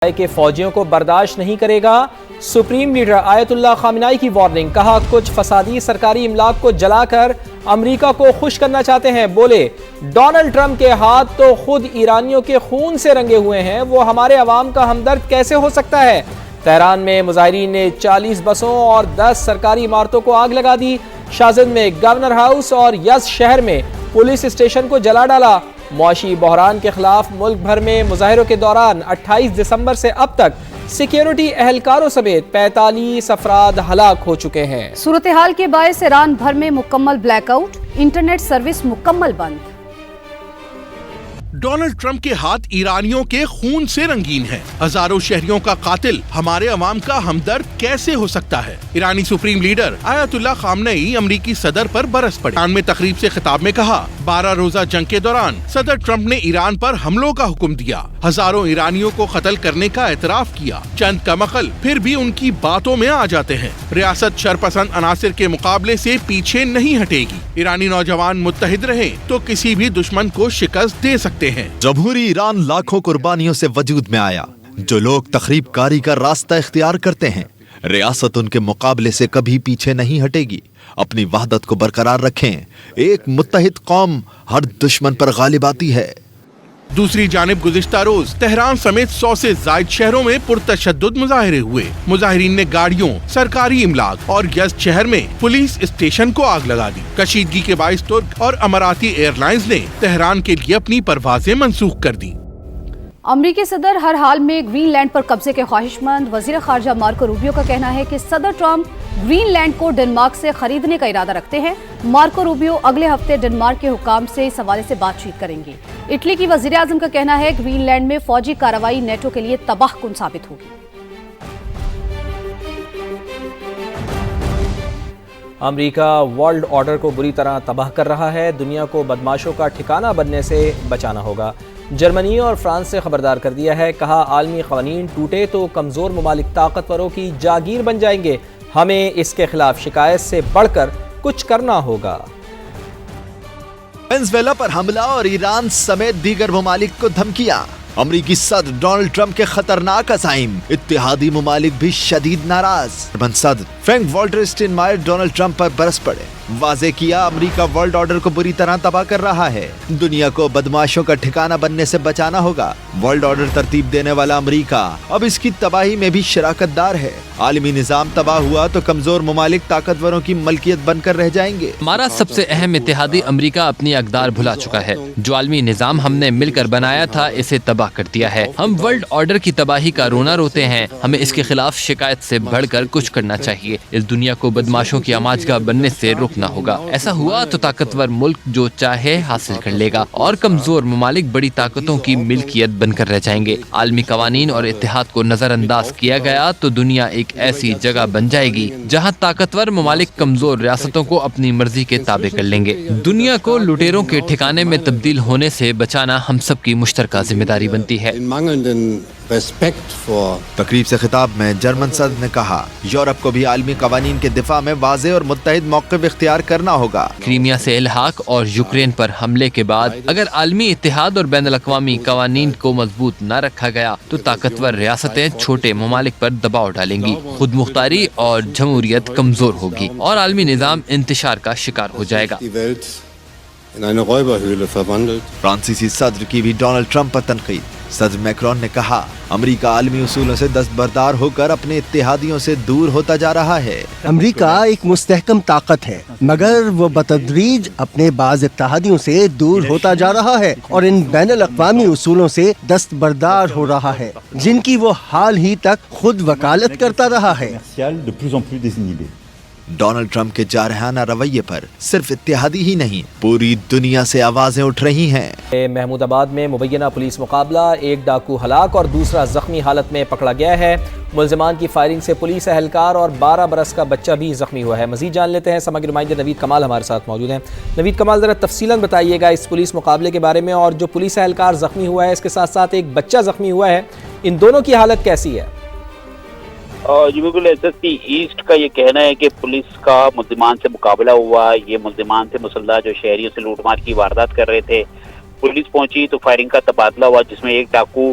کہ فوجیوں کو برداشت نہیں کرے گا۔ سپریم لیڈر آیت اللہ خامنائی کی وارننگ، کہا کچھ فسادی سرکاری املاک کو جلا کر امریکہ کو خوش کرنا چاہتے ہیں۔ بولے ڈونلڈ ٹرمپ کے ہاتھ تو خود ایرانیوں کے خون سے رنگے ہوئے ہیں، وہ ہمارے عوام کا ہمدرد کیسے ہو سکتا ہے؟ تہران میں مظاہرین نے 40 بسوں اور 10 سرکاری عمارتوں کو آگ لگا دی۔ شازد میں گورنر ہاؤس اور یزد شہر میں پولیس اسٹیشن کو جلا ڈالا۔ معاشی بحران کے خلاف ملک بھر میں مظاہروں کے دوران 28 دسمبر سے اب تک سیکیورٹی اہلکاروں سمیت 45 افراد ہلاک ہو چکے ہیں۔ صورتحال کے باعث ایران بھر میں مکمل بلیک آؤٹ، انٹرنیٹ سروس مکمل بند۔ ڈونلڈ ٹرمپ کے ہاتھ ایرانیوں کے خون سے رنگین ہیں۔ ہزاروں شہریوں کا قاتل ہمارے عوام کا ہمدرد کیسے ہو سکتا ہے؟ ایرانی سپریم لیڈر آیت اللہ خامنئی امریکی صدر پر برس پڑے۔ ایران میں تقریب سے خطاب میں کہا 12 روزہ جنگ کے دوران صدر ٹرمپ نے ایران پر حملوں کا حکم دیا، ہزاروں ایرانیوں کو قتل کرنے کا اعتراف کیا۔ چند کمعقل پھر بھی ان کی باتوں میں آ جاتے ہیں۔ ریاست شرپسند عناصر کے مقابلے سے پیچھے نہیں ہٹے گی۔ ایرانی نوجوان متحد رہے تو کسی بھی دشمن کو شکست دے سکتے ہیں۔ جمہوری ایران لاکھوں قربانیوں سے وجود میں آیا۔ جو لوگ تخریب کاری کا راستہ اختیار کرتے ہیں، ریاست ان کے مقابلے سے کبھی پیچھے نہیں ہٹے گی۔ اپنی وحدت کو برقرار رکھیں، ایک متحد قوم ہر دشمن پر غالب آتی ہے۔ دوسری جانب گزشتہ روز تہران سمیت 100 سے زائد شہروں میں پرتشدد مظاہرے ہوئے۔ مظاہرین نے گاڑیوں، سرکاری املاک اور یزد شہر میں پولیس اسٹیشن کو آگ لگا دی۔ کشیدگی کے باعث ترک اور اماراتی ایئر لائنز نے تہران کے لیے اپنی پروازیں منسوخ کر دیں۔ امریکی صدر ہر حال میں گرین لینڈ پر قبضے کے خواہش مند۔ وزیر خارجہ مارکو روبیو کا کہنا ہے کہ صدر ٹرمپ گرین لینڈ کو ڈنمارک سے خریدنے کا ارادہ رکھتے ہیں۔ مارکو روبیو اگلے ہفتے ڈنمارک کے حکام سے اس حوالے سے بات چیت کریں گے۔ اٹلی کی وزیر اعظم کا کہنا ہے کہ گرین لینڈ میں فوجی کارروائی نیٹو کے لیے تباہ کن ثابت ہوگی۔ امریکہ ورلڈ آرڈر کو بری طرح تباہ کر رہا ہے، دنیا کو بدماشوں کا ٹھکانہ بننے سے بچانا ہوگا۔ جرمنی اور فرانس سے خبردار کر دیا ہے، کہا عالمی قوانین ٹوٹے تو کمزور ممالک طاقتوروں کی جاگیر بن جائیں گے، ہمیں اس کے خلاف شکایت سے بڑھ کر کچھ کرنا ہوگا۔ وینزویلا پر حملہ اور ایران سمیت دیگر ممالک کو دھمکیاں۔ امریکی صدر ڈونلڈ ٹرمپ کے خطرناک عزائم، اتحادی ممالک بھی شدید ناراض۔ جرمن صدر فرینک والٹر اسٹینمائر ڈونلڈ ٹرمپ پر برس پڑے۔ واضح کیا امریکہ ورلڈ آرڈر کو بری طرح تباہ کر رہا ہے، دنیا کو بدماشوں کا ٹھکانہ بننے سے بچانا ہوگا۔ ورلڈ آرڈر ترتیب دینے والا امریکہ اب اس کی تباہی میں بھی شراکت دار ہے۔ عالمی نظام تباہ ہوا تو کمزور ممالک طاقتوروں کی ملکیت بن کر رہ جائیں گے۔ ہمارا سب سے اہم اتحادی امریکہ اپنی اقدار بھلا چکا ہے۔ جو عالمی نظام ہم نے مل کر بنایا تھا اسے تباہ کر دیا ہے۔ ہم ورلڈ آرڈر کی تباہی کا رونا روتے ہیں، ہمیں اس کے خلاف شکایت سے بڑھ کر کچھ کرنا چاہیے۔ اس دنیا کو بدماشوں کی آماجگاہ بننے سے روکنا ہوگا۔ ایسا ہوا تو طاقتور ملک جو چاہے حاصل کر لے گا اور کمزور ممالک بڑی طاقتوں کی ملکیت بن کر رہ جائیں گے۔ عالمی قوانین اور اتحاد کو نظر انداز کیا گیا تو دنیا ایک ایسی جگہ بن جائے گی جہاں طاقتور ممالک کمزور ریاستوں کو اپنی مرضی کے تابع کر لیں گے۔ دنیا کو لٹیروں کے ٹھکانے میں تبدیل ہونے سے بچانا ہم سب کی مشترکہ ذمہ داری بنتی ہے۔ تقریب سے خطاب میں جرمن صدر نے کہا یورپ کو بھی عالمی قوانین کے دفاع میں واضح اور متحد موقف اختیار کرنا ہوگا۔ کریمیا سے الحاق اور یوکرین پر حملے کے بعد اگر عالمی اتحاد اور بین الاقوامی قوانین کو مضبوط نہ رکھا گیا تو طاقتور ریاستیں چھوٹے ممالک پر دباؤ ڈالیں گی، خود مختاری اور جمہوریت کمزور ہوگی اور عالمی نظام انتشار کا شکار ہو جائے گا۔ فرانسیسی صدر کی بھی ڈونلڈ ٹرمپ پر تنقید۔ صدر میکرون نے کہا امریکہ عالمی اصولوں سے دستبردار ہو کر اپنے اتحادیوں سے دور ہوتا جا رہا ہے۔ امریکہ ایک مستحکم طاقت ہے مگر وہ بتدریج اپنے بعض اتحادیوں سے دور ہوتا جا رہا ہے اور ان بین الاقوامی اصولوں سے دستبردار ہو رہا ہے جن کی وہ حال ہی تک خود وکالت کرتا رہا ہے۔ ڈونلڈ ٹرمپ کے جارحانہ رویے پر صرف اتحادی ہی نہیں پوری دنیا سے آوازیں اٹھ رہی ہیں۔ محمود آباد میں مبینہ پولیس مقابلہ، ایک ڈاکو ہلاک اور دوسرا زخمی حالت میں پکڑا گیا ہے۔ ملزمان کی فائرنگ سے پولیس اہلکار اور 12 برس کا بچہ بھی زخمی ہوا ہے۔ مزید جان لیتے ہیں، سماجی نمائندے نوید کمال ہمارے ساتھ موجود ہیں۔ نوید کمال، ذرا تفصیلاً بتائیے گا اس پولیس مقابلے کے بارے میں، اور جو پولیس اہلکار زخمی ہوا ہے اس کے ساتھ ساتھ ایک بچہ زخمی ہوا ہے، ان دونوں کی حالت کیسی ہے؟ جی بالکل، ایس ایس پی ایسٹ کا یہ کہنا ہے کہ پولیس کا ملزمان سے مقابلہ ہوا۔ یہ ملزمان سے مسلح جو شہریوں سے لوٹ مار کی واردات کر رہے تھے، پولیس پہنچی تو فائرنگ کا تبادلہ ہوا جس میں ایک ڈاکو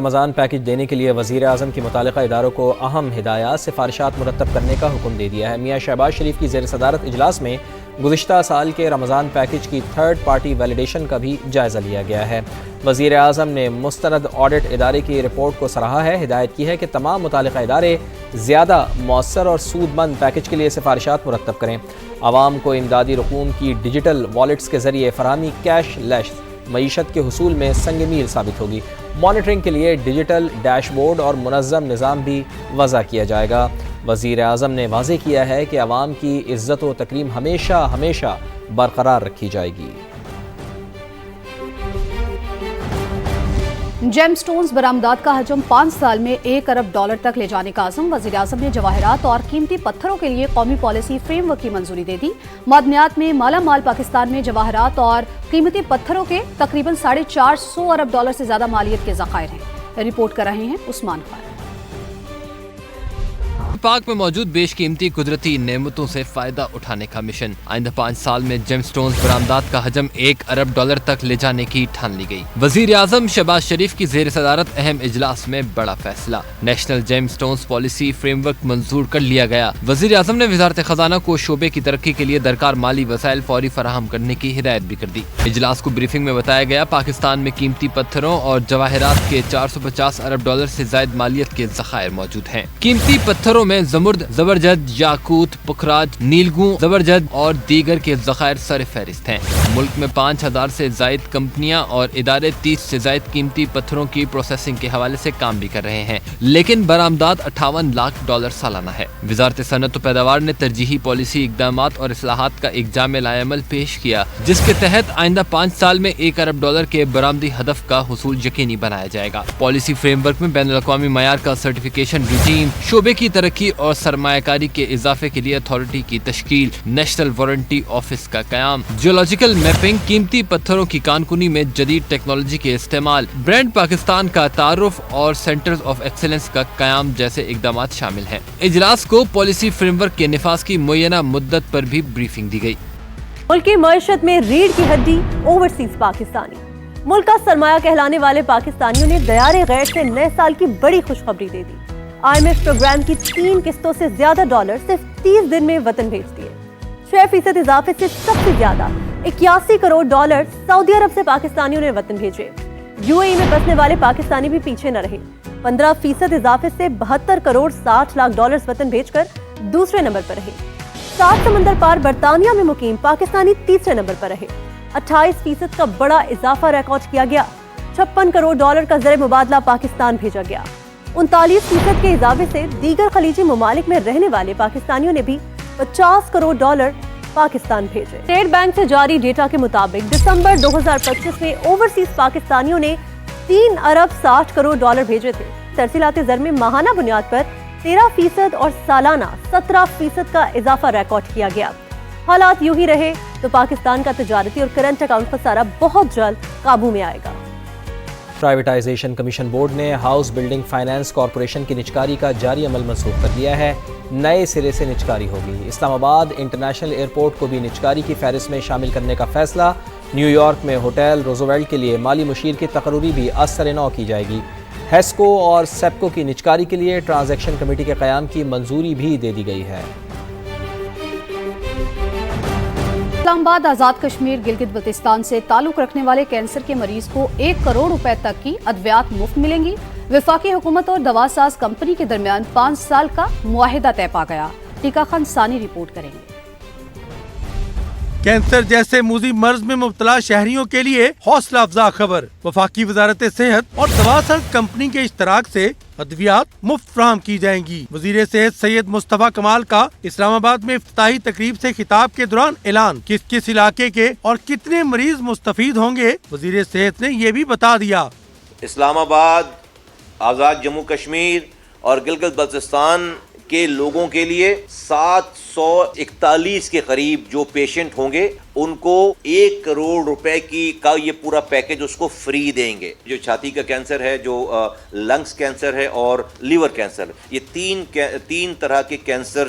رمضان پیکج دینے کے لیے وزیر اعظم کی متعلقہ اداروں کو اہم ہدایات سفارشات مرتب کرنے کا حکم دے دیا ہے۔ میاں شہباز شریف کی زیر صدارت اجلاس میں گزشتہ سال کے رمضان پیکج کی تھرڈ پارٹی ویلیڈیشن کا بھی جائزہ لیا گیا ہے۔ وزیر اعظم نے مستند آڈٹ ادارے کی رپورٹ کو سراہا ہے، ہدایت کی ہے کہ تمام متعلقہ ادارے زیادہ مؤثر اور سود مند پیکج کے لیے سفارشات مرتب کریں۔ عوام کو امدادی رقوم کی ڈیجیٹل والیٹس کے ذریعے فراہمی کیش لیس معیشت کے حصول میں سنگ میل ثابت ہوگی۔ مانیٹرنگ کے لیے ڈیجیٹل ڈیش بورڈ اور منظم نظام بھی وضع کیا جائے گا۔ وزیر اعظم نے واضح کیا ہے کہ عوام کی عزت و تکریم ہمیشہ برقرار رکھی جائے گی۔ جیم سٹونز برآمدات کا حجم 5 سال میں $1 ارب تک لے جانے کا عزم۔ وزیر اعظم نے جواہرات اور قیمتی پتھروں کے لیے قومی پالیسی فریم ورک کی منظوری دے دی۔ معدنیات میں مالا مال پاکستان میں جواہرات اور قیمتی پتھروں کے تقریباً $450 ارب سے زیادہ مالیت کے ذخائر ہیں۔ رپورٹ کر رہے ہیں عثمان خان۔ پاک میں موجود بیش قیمتی قدرتی نعمتوں سے فائدہ اٹھانے کا مشن۔ آئندہ 5 سال میں جیم سٹونز برآمدات کا حجم $1 ارب تک لے جانے کی ٹھان لی گئی۔ وزیر اعظم شہباز شریف کی زیر صدارت اہم اجلاس میں بڑا فیصلہ، national gem stones policy frame work منظور کر لیا گیا۔ وزیر اعظم نے وزارت خزانہ کو شعبے کی ترقی کے لیے درکار مالی وسائل فوری فراہم کرنے کی ہدایت بھی کر دی۔ اجلاس کو بریفنگ میں بتایا گیا پاکستان میں قیمتی پتھروں اور جواہرات کے $450 ارب سے زائد مالیت کے ذخائر موجود ہیں۔ قیمتی پتھروں میں زمرد، زبرجد، یاقوت، پکھراج، نیلگوں، زبرجد اور دیگر کے ذخائر سر فہرست ہیں۔ ملک میں 5000 سے زائد کمپنیاں اور ادارے 30 سے زائد قیمتی پتھروں کی پروسیسنگ کے حوالے سے کام بھی کر رہے ہیں، لیکن برآمدات $58 لاکھ سالانہ ہے۔ وزارت صنعت و پیداوار نے ترجیحی پالیسی اقدامات اور اصلاحات کا ایک جامع لائحہ پیش کیا، جس کے تحت آئندہ 5 سال میں $1 ارب کے برآمدی ہدف کا حصول یقینی بنایا جائے گا۔ پالیسی فریم ورک میں بین الاقوامی معیار کا سرٹیفکیشن رجیم، شعبے کی ترقی اور سرمایہ کاری کے اضافے کے لیے اتھارٹی کی تشکیل، نیشنل وارنٹی آفس کا قیام، جیولوجیکل میپنگ، قیمتی پتھروں کی کانکنی میں جدید ٹیکنالوجی کے استعمال، برانڈ پاکستان کا تعارف اور سینٹرز آف ایکسیلنس کا قیام جیسے اقدامات شامل ہیں۔ اجلاس کو پالیسی فریم ورک کے نفاذ کی معینہ مدت پر بھی بریفنگ دی گئی۔ ملک کی معیشت میں ریڑھ کی ہڈی اوورسیز پاکستانی، ملک کا سرمایہ کہلانے والے پاکستانیوں نے دیار غیر سے نئے سال کی بڑی خوشخبری دے دی۔ IMF پروگرام کی 3 قسطوں سے زیادہ ڈالر صرف 30 دن میں وطن بھیج دیے۔ 6% اضافے سے سب سے زیادہ $81 کروڑ سعودی عرب سے پاکستانیوں نے وطن بھیجے۔ UAE میں بسنے والے پاکستانی بھی پیچھے نہ رہے، 15% اضافے سے $72 کروڑ 60 لاکھ وطن بھیج کر دوسرے نمبر پر رہے۔ 7 سمندر پار برطانیہ میں مقیم پاکستانی تیسرے نمبر پر رہے۔ 28% کا بڑا اضافہ ریکارڈ کیا گیا۔ $56 کروڑ کا زر مبادلہ پاکستان بھیجا گیا۔ 39% کے اضافے سے دیگر خلیجی ممالک میں رہنے والے پاکستانیوں نے بھی $50 کروڑ پاکستان بھیجے۔ اسٹیٹ بینک سے جاری ڈیٹا کے مطابق دسمبر 2025 میں اوورسیز پاکستانیوں نے $3 ارب 60 کروڑ بھیجے تھے۔ ترسیلات زر میں ماہانہ بنیاد پر 13% اور سالانہ 17% کا اضافہ ریکارڈ کیا گیا۔ حالات یوں ہی رہے تو پاکستان کا تجارتی اور کرنٹ اکاؤنٹ خسارہ بہت جلد قابو میں آئے گا۔ پرائیویٹائزیشن کمیشن بورڈ نے ہاؤس بلڈنگ فائنانس کارپوریشن کی نجکاری کا جاری عمل منسوخ کر دیا ہے، نئے سرے سے نجکاری ہوگی۔ اسلام آباد انٹرنیشنل ایئرپورٹ کو بھی نجکاری کی فہرست میں شامل کرنے کا فیصلہ۔ نیو یارک میں ہوٹل روزویلٹ کے لیے مالی مشیر کی تقرری بھی از سر نو کی جائے گی۔ ہیسکو اور سیپکو کی نجکاری کے لیے ٹرانزیکشن کمیٹی کے قیام کی منظوری بھی دے دی گئی ہے۔ اسلام آباد آزاد کشمیر گلگت بلتستان سے تعلق رکھنے والے کینسر کے مریض کو $1 کروڑ تک کی ادویات مفت ملیں گی۔ وفاقی حکومت اور دوا ساز کمپنی کے درمیان 5 سال کا معاہدہ طے پا گیا۔ ٹیکا خان ثانی رپورٹ کریں گے۔ کینسر جیسے موذی مرض میں مبتلا شہریوں کے لیے حوصلہ افزا خبر، وفاقی وزارت صحت اور دوا ساز کمپنی کے اشتراک سے ادویات مفت فراہم کی جائیں گی۔ وزیر صحت سید مصطفیٰ کمال کا اسلام آباد میں افتتاحی تقریب سے خطاب کے دوران اعلان، کس علاقے کے اور کتنے مریض مستفید ہوں گے وزیر صحت نے یہ بھی بتا دیا۔ اسلام آباد، آزاد جموں کشمیر اور گلگت بلتستان کے لوگوں کے لیے 741 کے قریب جو پیشنٹ ہوں گے ان کو $1 کروڑ کا یہ پورا پیکج اس کو فری دیں گے۔ جو چھاتی کا کینسر ہے، جو لنگس کینسر ہے اور لیور کینسر، یہ تین طرح کے کینسر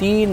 3